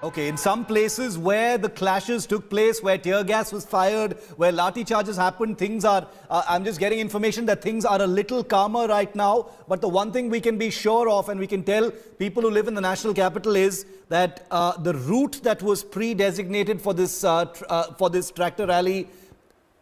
Okay, in some places where the clashes took place, where tear gas was fired, where lathi charges happened, things are, I'm just getting information that things are a little calmer right now. But the one thing we can be sure of, and we can tell people who live in the national capital, is that the route that was pre-designated for this tractor rally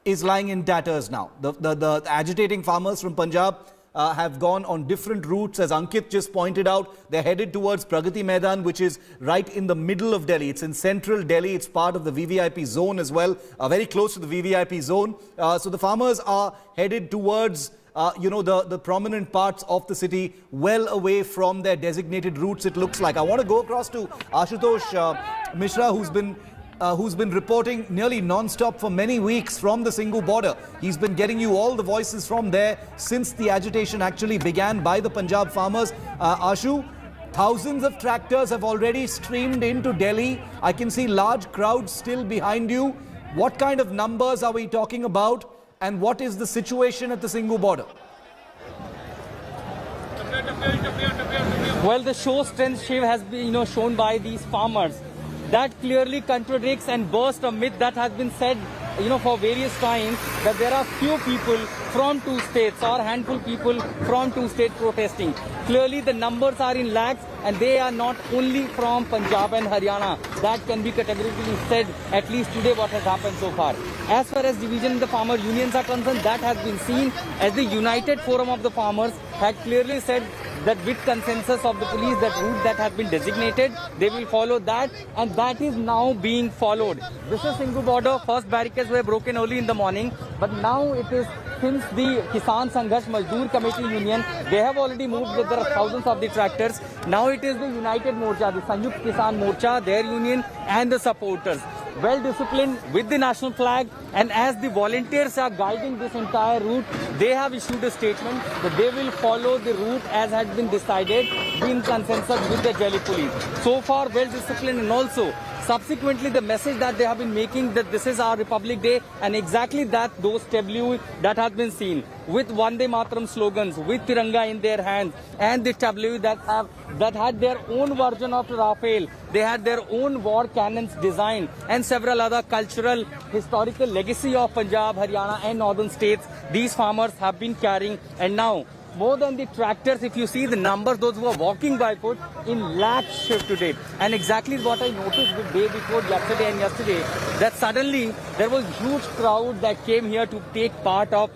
is lying in tatters now. The agitating farmers from Punjab have gone on different routes. As Ankit just pointed out, they're headed towards Pragati Maidan, which is right in the middle of Delhi. It's in central Delhi. It's part of the VVIP zone as well, very close to the VVIP zone. So the farmers are headed towards the prominent parts of the city, well away from their designated routes, it looks like. I want to go across to Ashutosh Mishra, who's been reporting nearly non-stop for many weeks from the Singhu border. He's been getting you all the voices from there since the agitation actually began by the Punjab farmers. Ashu, thousands of tractors have already streamed into Delhi. I can see large crowds still behind you. What kind of numbers are we talking about? And what is the situation at the Singhu border? Well, the show strength, Shiv, has been shown by these farmers. That clearly contradicts and bursts a myth that has been said, for various times, that there are few people from two states or handful people from two states protesting. Clearly, the numbers are in lakhs, and they are not only from Punjab and Haryana. That can be categorically said, at least today, what has happened so far. As far as division in the farmer unions are concerned, that has been seen as the United Forum of the Farmers had clearly said that with consensus of the police, that route that has been designated, they will follow that, and that is now being followed. This is Singhu border. First barricades were broken early in the morning, but now it is since the Kisan Sangharsh Mazdoor Committee Union, they have already moved with their thousands of the tractors. Now it is the United Morcha, the Sanyukt Kisan Morcha, their union, and the supporters. Well disciplined with the national flag, and as the volunteers are guiding this entire route, they have issued a statement that they will follow the route as had been decided in consensus with the Delhi police. So far, well disciplined, and also subsequently the message that they have been making that this is our Republic Day, and exactly that, those tableaux that has been seen with Vande Mataram slogans, with Tiranga in their hands, and the tableaux that had their own version of Rafale. They had their own war cannons designed, and several other cultural, historical legacy of Punjab, Haryana and northern states these farmers have been carrying. And now, more than the tractors, if you see the numbers, those who are walking by foot, in lakhs shift to date. And exactly what I noticed the day before yesterday and yesterday, that suddenly there was huge crowd that came here to take part of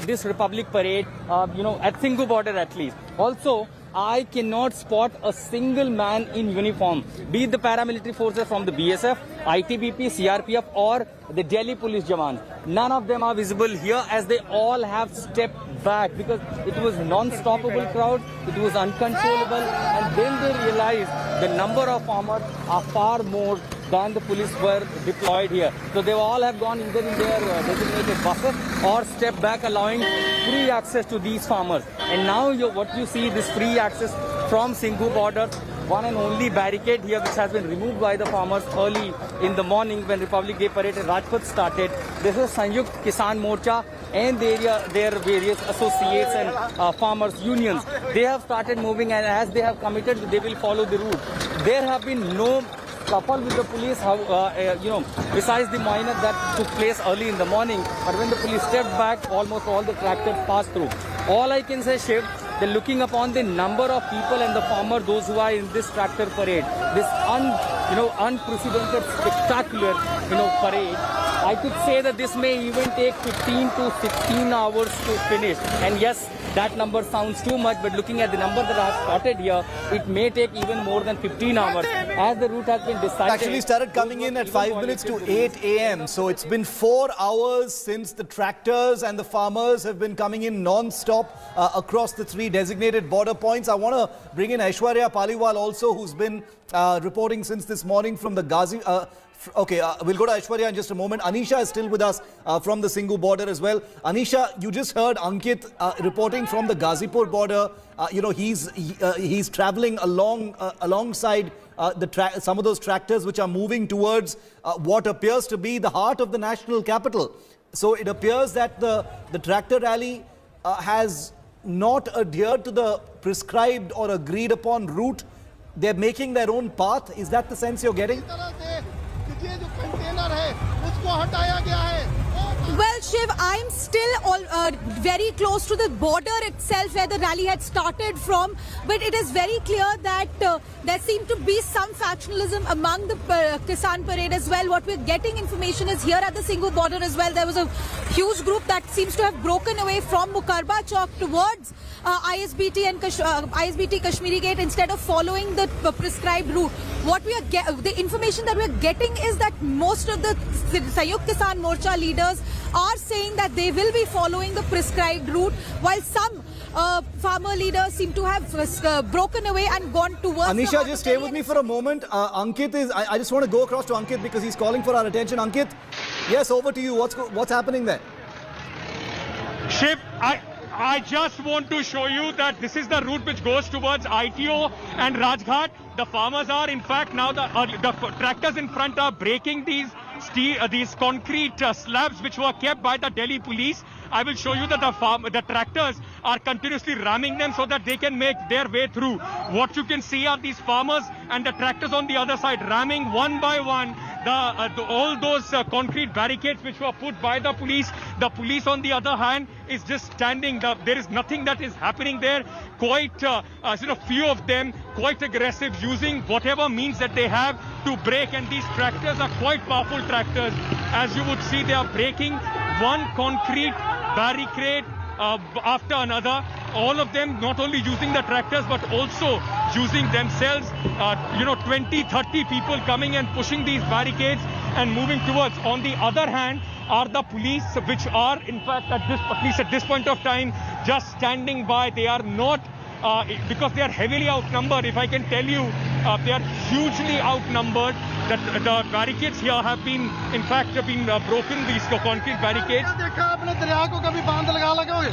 this Republic Parade, at Singhu border at least. Also, I cannot spot a single man in uniform, be it the paramilitary forces from the BSF, ITBP, CRPF or the Delhi police Jawan. None of them are visible here, as they all have stepped back because it was non-stoppable crowd, it was uncontrollable, and then they realized the number of farmers are far more than the police were deployed here. So they all have gone either in their designated buses or step back, allowing free access to these farmers. And now what you see, this free access from Singhu border, one and only barricade here which has been removed by the farmers early in the morning when Republic Day Parade at Rajpath started. This is Sanyukt Kisan Morcha and their various associates and farmers unions. They have started moving, and as they have committed, they will follow the route. There have been no scuffle with the police, besides the minor that took place early in the morning. But when the police stepped back, almost all the tractors passed through. All I can say, Shiv, they're looking upon the number of people and the farmers, those who are in this tractor parade, this unprecedented, spectacular, parade. I could say that this may even take 15 to 16 hours to finish. And yes, that number sounds too much, but looking at the number that I have spotted here, it may take even more than 15 hours as the route has been decided. Actually started coming in at 5 minutes to 8 a.m. So it's been 4 hours since the tractors and the farmers have been coming in non-stop across the 3 designated border points. I want to bring in Aishwarya Paliwal also, who's been reporting since this morning from the Ghazi. We'll go to Aishwarya in just a moment. Anisha is still with us from the Singhu border as well. Anisha, you just heard Ankit reporting from the Ghazipur border. He's traveling alongside some of those tractors which are moving towards what appears to be the heart of the national capital. So it appears that the tractor rally has not adhered to the prescribed or agreed upon route. they're making their own path. Is that the sense you're getting? Well, Shiv, I'm still very close to the border itself where the rally had started from, but it is very clear that there seemed to be some factionalism among the Kisan Parade as well. What we're getting information is here at the Singhu border as well, there was a huge group that seems to have broken away from Mukarba Chowk towards ISBT and ISBT Kashmiri Gate instead of following the prescribed route. What we are the information that we are getting is that most of the Sanyukt Kisan Morcha leaders are saying that they will be following the prescribed route, while some farmer leaders seem to have broken away and gone towards. Anisha, just stay with me for a moment. Ankit is. I just want to go across to Ankit because he's calling for our attention. Ankit, yes, over to you. What's happening there? Shiv, I just want to show you that this is the route which goes towards ITO and Rajghat. The farmers are, in fact, now the tractors in front are breaking these concrete slabs which were kept by the Delhi police. I will show you that the tractors are continuously ramming them so that they can make their way through. What you can see are these farmers and the tractors on the other side ramming one by one all those concrete barricades which were put by the police. The police, on the other hand, is just standing. There is nothing that is happening there. Quite few of them quite aggressive, using whatever means that they have to break. And these tractors are quite powerful tractors. As you would see, they are breaking one concrete barricade after another. All of them not only using the tractors but also using themselves. 20, 30 people coming and pushing these barricades and moving towards. On the other hand are the police, which are in fact at least at this point of time just standing by. They are not because they are heavily outnumbered. If I can tell you, they are hugely outnumbered. The barricades here have been, in fact, broken. These concrete barricades.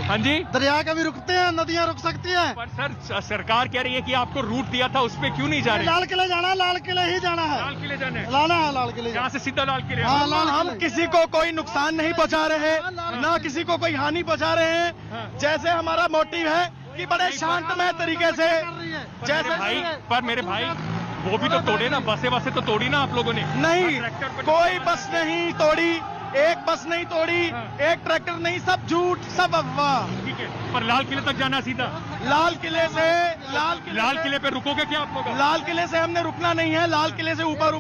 हाँ जी, दरिया कभी रुकते हैं, नदियाँ रुक सकती हैं। पर सर सरकार कह रही है कि आपको रूट दिया था, उस पे क्यों नहीं जा रहे? लाल किले जाना है, लाल किले ही जाना है। लाल किले जाना है, लाल किले यहाँ से सीधा लाल किले। हम किसी को कोई नुकसान नहीं पहुँचा रहे हैं, ना किसी को कोई हानि पहुँचा रहे हैं। जैसे हमारा मोटिव है कि बड़े शांतमय तरीके से, जैसे मेरे भाई वो भी तो तोड़े ना, बसें तो तोड़ी ना आप लोगों ने? नहीं, कोई बस नहीं तोड़ी, एक बस नहीं तोड़ी, एक ट्रैक्टर नहीं, सब झूठ, सब अफवाह। ठीक है, पर लाल किले तक जाना सीधा? लाल किले पे रुकोगे क्या आप लोग? लाल किले से हमने रुकना नहीं है, लाल किले से ऊपर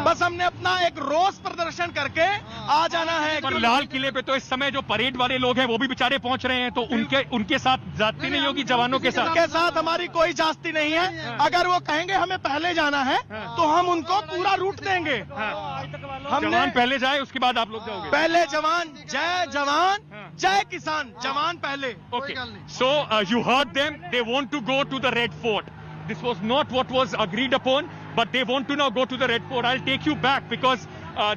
बस हमने अपना एक रोष प्रदर्शन करके आ जाना है। पर लाल किले पे तो इस समय जो परेड वाले लोग हैं वो भी बेचारे पहुंच रहे हैं, तो उनके साथ जाती नहीं होगी जवानों के साथ? उनके साथ हमारी कोई जास्ती नहीं है। अगर वो कहेंगे हमें पहले जाना है तो हम उनको पूरा रूट देंगे। जवान पहले जाए, उसके बाद आप लोग जाओगे? पहले जवान, जय किसान, जवान पहले। Okay, so you heard them. They want to go to the Red Fort. This was not what was agreed upon, but they want to now go to the Red Fort. I'll take you back because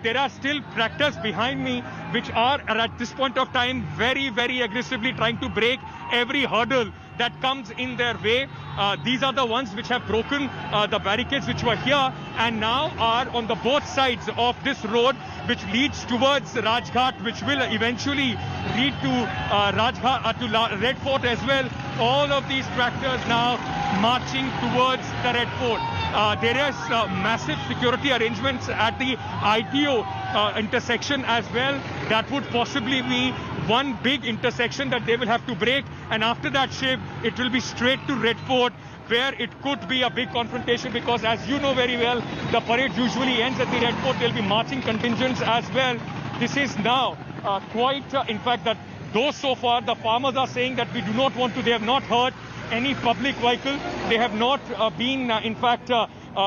there are still tractors behind me which are at this point of time very, very aggressively trying to break every hurdle that comes in their way. These are the ones which have broken the barricades which were here and now are on the both sides of this road which leads towards Rajghat, which will eventually lead to Rajghat, to Red Fort as well. All of these tractors now marching towards the Red Fort. There is massive security arrangements at the ITO intersection as well. That would possibly be one big intersection that they will have to break, and after that, Shiv, it will be straight to Red Fort, where it could be a big confrontation because, as you know very well, the parade usually ends at the Red Fort. There will be marching contingents as well. This is now in fact, that though so far the farmers are saying that we do not want to, they have not hurt any public vehicle. They have not been, in fact,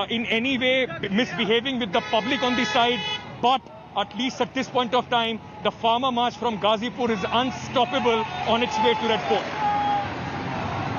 in any way misbehaving with the public on the side. But at least at this point of time, the farmer march from Ghazipur is unstoppable on its way to Red Fort.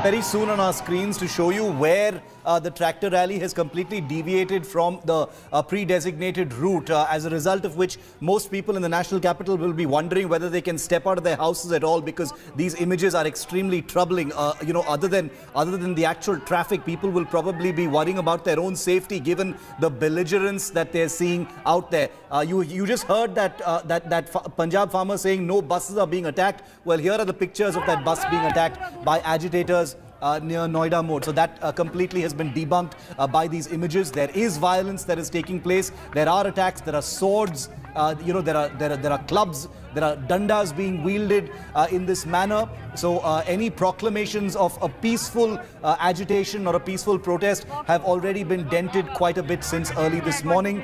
Very soon on our screens to show you where the tractor rally has completely deviated from the pre-designated route, as a result of which most people in the national capital will be wondering whether they can step out of their houses at all, because these images are extremely troubling. Other than the actual traffic, people will probably be worrying about their own safety given the belligerence that they're seeing out there. You just heard that Punjab farmer saying no buses are being attacked. Well, here are the pictures of that bus being attacked by agitators. near Noida Mode. So that completely has been debunked by these images. There is violence that is taking place. There are attacks. There are swords. There are clubs. There are dandas being wielded in this manner. So any proclamations of a peaceful agitation or a peaceful protest have already been dented quite a bit since early this morning.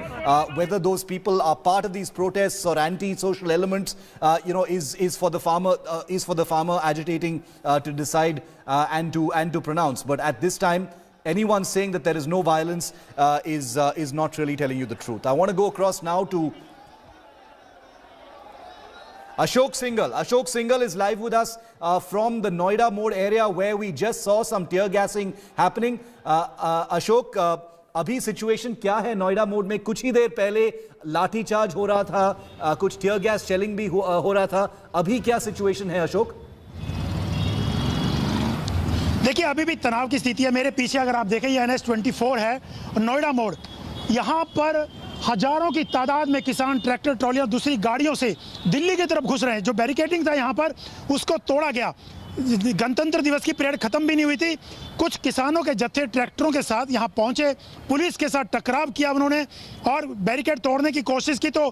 Whether those people are part of these protests or anti-social elements, is for the farmer agitating to decide and to pronounce. But at this time, anyone saying that there is no violence is not really telling you the truth. I want to go across now to Ashok Singhal. Ashok Singhal is live with us from the Noida Mode area where we just saw some tear gassing happening. Ashok, अभी situation क्या है Noida mode में? कुछ ही देर पहले लाठी charge हो रहा था, कुछ टीयर गैस शेलिंग भी हो रहा था. अभी क्या सिचुएशन है अशोक? देखिए अभी भी तनाव की स्थिति है. मेरे पीछे अगर आप देखें ये NH24 है नोएडा मोड़. यहाँ पर हजारों की तादाद में किसान ट्रैक्टर ट्रॉलियां दूसरी गाड़ियों से दिल्ली की तरफ घुस रहे हैं. जो बैरिकेडिंग था यहाँ पर उसको तोड़ा गया. गणतंत्र दिवस की परेड खत्म भी नहीं हुई थी. कुछ किसानों के जत्थे ट्रैक्टरों के साथ यहाँ पहुंचे, पुलिस के साथ टकराव किया उन्होंने और बैरिकेड तोड़ने की कोशिश की तो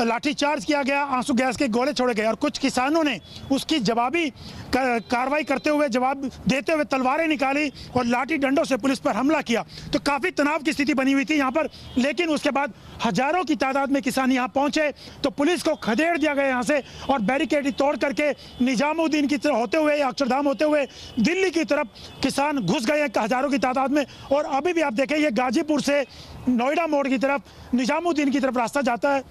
लाठीचार्ज किया गया, आंसू गैस के गोले छोड़े गए और कुछ किसानों ने उसकी जवाबी कार्रवाई करते हुए, जवाब देते हुए तलवारें निकाली और लाठी डंडों से पुलिस पर हमला किया. तो काफ़ी तनाव की स्थिति बनी हुई थी यहाँ पर. लेकिन उसके बाद हजारों की तादाद में किसान यहाँ पहुंचे तो पुलिस को खदेड़ दिया गया यहाँ से और बैरिकेड तोड़ करके निजामुद्दीन की तरफ होते हुए, अक्षरधाम होते हुए दिल्ली की तरफ किसान घुस गए हजारों की तादाद में. और अभी भी आप देखें ये गाजीपुर से नोएडा मोड़ की तरफ, निजामुद्दीन की तरफ रास्ता जाता है.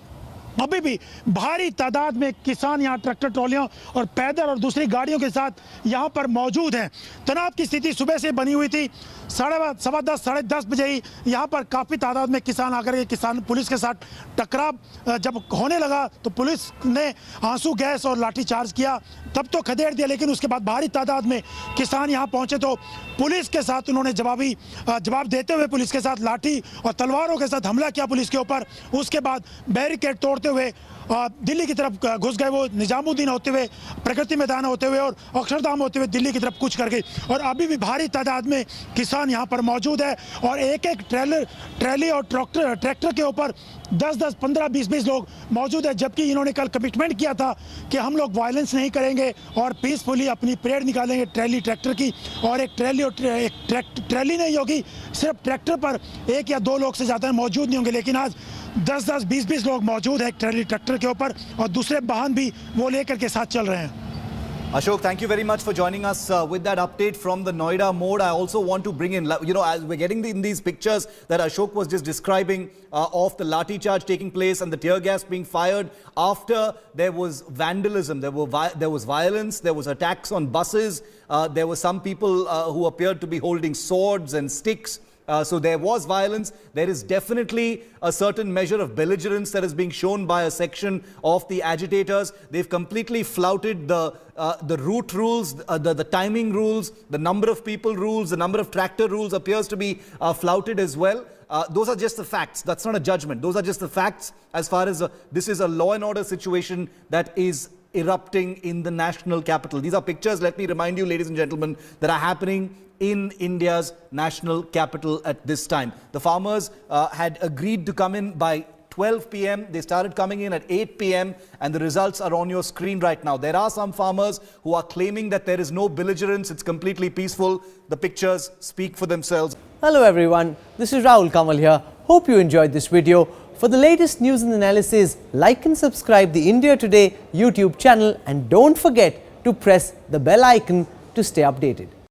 अभी भी भारी तादाद में किसान यहाँ ट्रैक्टर ट्रॉलियों और पैदल और दूसरी गाड़ियों के साथ यहाँ पर मौजूद हैं. तनाव की स्थिति सुबह से बनी हुई थी. 10:15 साढ़े 10 बजे ही यहाँ पर काफ़ी तादाद में किसान आकर के किसान पुलिस के साथ टकराव जब होने लगा तो पुलिस ने आंसू गैस और लाठीचार्ज किया, तब तो खदेड़ दिया. लेकिन उसके बाद भारी तादाद में किसान यहाँ पहुँचे तो पुलिस के साथ उन्होंने जवाब देते हुए पुलिस के साथ लाठी और तलवारों के साथ हमला किया पुलिस के ऊपर. उसके बाद बैरिकेड तोड़ते हुए दिल्ली की तरफ घुस गए. वो निजामुद्दीन होते हुए, प्रगति मैदान होते हुए और अक्षरधाम होते हुए दिल्ली की तरफ कूच कर गई. और अभी भी भारी तादाद में किसान यहाँ पर मौजूद है और एक एक ट्रैली और ट्रैक्टर के ऊपर 10-10, 15, 20 लोग मौजूद है. जबकि इन्होंने कल कमिटमेंट किया था कि हम लोग वायलेंस नहीं करेंगे और पीसफुली अपनी परेड निकालेंगे ट्रैली ट्रैक्टर की. और एक ट्रैली नहीं होगी, सिर्फ ट्रैक्टर पर 1 या 2 लोग से ज़्यादा मौजूद नहीं होंगे. लेकिन आज 10-10, 20 लोग मौजूद है ट्रैली ट्रैक्टर के ऊपर और दूसरे वाहन भी वो लेकर के साथ चल रहे हैं. Ashok, thank you very much for joining us with that update from the Noida Mode. I also want to bring in, as we're getting in these pictures that Ashok was just describing of the lathi charge taking place and the tear gas being fired after there was vandalism, there was violence, there was attacks on buses, there were some people who appeared to be holding swords and sticks. So there was violence. There is definitely a certain measure of belligerence that is being shown by a section of the agitators. They've completely flouted the route rules, the timing rules, the number of people rules, the number of tractor rules appears to be flouted as well. Those are just the facts. That's not a judgment. Those are just the facts as far as this is a law and order situation that is erupting in the national capital. These are pictures, let me remind you, ladies and gentlemen, that are happening in India's national capital at this time. The farmers had agreed to come in by 12 p.m. They started coming in at 8 p.m. and the results are on your screen right now. There are some farmers who are claiming that there is no belligerence. It's completely peaceful. The pictures speak for themselves. Hello everyone, this is Rahul Kamal here. Hope you enjoyed this video. For the latest news and analysis, like and subscribe the India Today YouTube channel and don't forget to press the bell icon to stay updated.